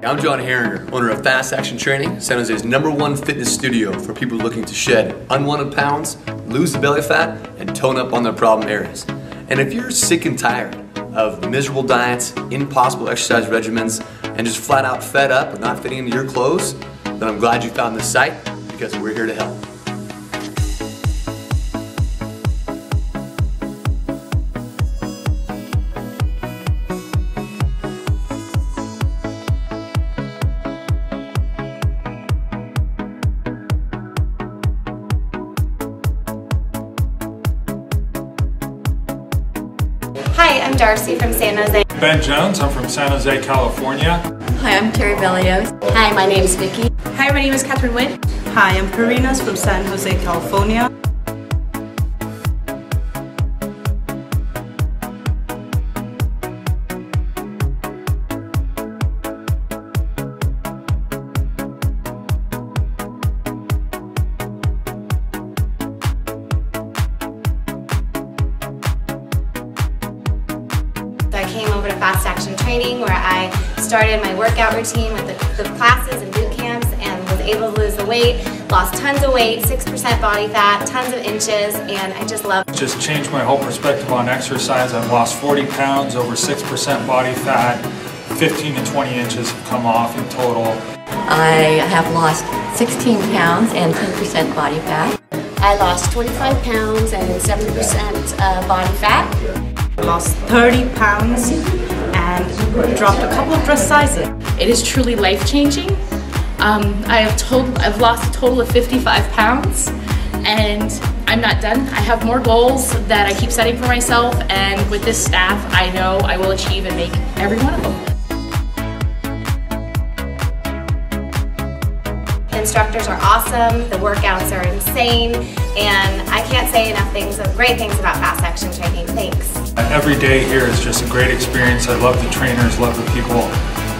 I'm John Herringer, owner of Fast Action Training, San Jose's #1 fitness studio for people looking to shed unwanted pounds, lose the belly fat, and tone up on their problem areas. And if you're sick and tired of miserable diets, impossible exercise regimens, and just flat out fed up with not fitting into your clothes, then I'm glad you found this site, because we're here to help. Hi, I'm Darcy from San Jose. Ben Jones, I'm from San Jose, California. Hi, I'm Terry Bellios. Hi, my name is Vicki. Hi, my name is Catherine Witt. Hi, I'm Karina from San Jose, California. I came over to Fast Action Training where I started my workout routine with the classes and boot camps and was able to lose the weight, lost tons of weight, 6% body fat, tons of inches, and I just love it. Just changed my whole perspective on exercise. I've lost 40 pounds, over 6% body fat, 15 to 20 inches have come off in total. I have lost 16 pounds and 10% body fat. I lost 25 pounds and 7% body fat. Lost 30 pounds and dropped a couple of dress sizes. It is truly life-changing. I've lost a total of 55 pounds and I'm not done. I have more goals that I keep setting for myself, and with this staff I know I will achieve and make every one of them. The instructors are awesome, the workouts are insane, and I can't say enough great things about Fast Action Training. Thanks. Every day here is just a great experience. I love the trainers, love the people,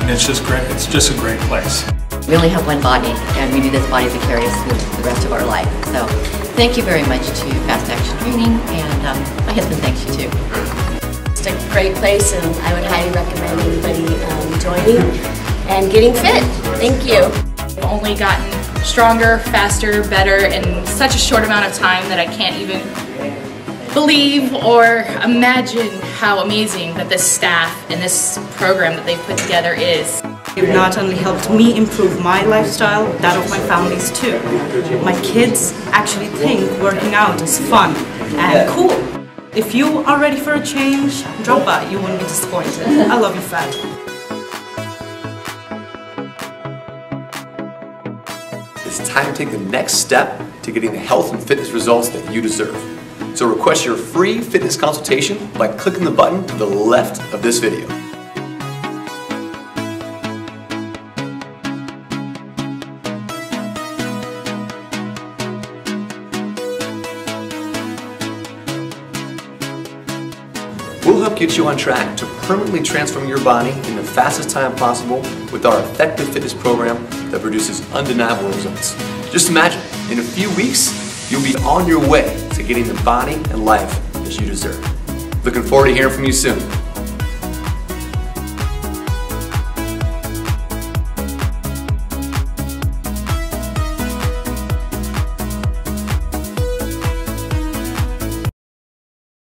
and it's just great. It's just a great place. We only have one body, and we need this body to carry us through the rest of our life. So thank you very much to Fast Action Training, and my husband thanks you too. It's a great place, and I would highly recommend anybody joining and getting fit. Thank you. I've only gotten stronger, faster, better in such a short amount of time that I can't even believe or imagine how amazing that this staff and this program that they've put together is. It not only helped me improve my lifestyle, that of my families too. My kids actually think working out is fun and cool. If you are ready for a change, drop by, you won't be disappointed. I love you, Fat. It's time to take the next step to getting the health and fitness results that you deserve. So request your free fitness consultation by clicking the button to the left of this video. We'll help get you on track to permanently transform your body in the fastest time possible with our effective fitness program that produces undeniable results. Just imagine, in a few weeks, you'll be on your way to getting the body and life that you deserve. Looking forward to hearing from you soon.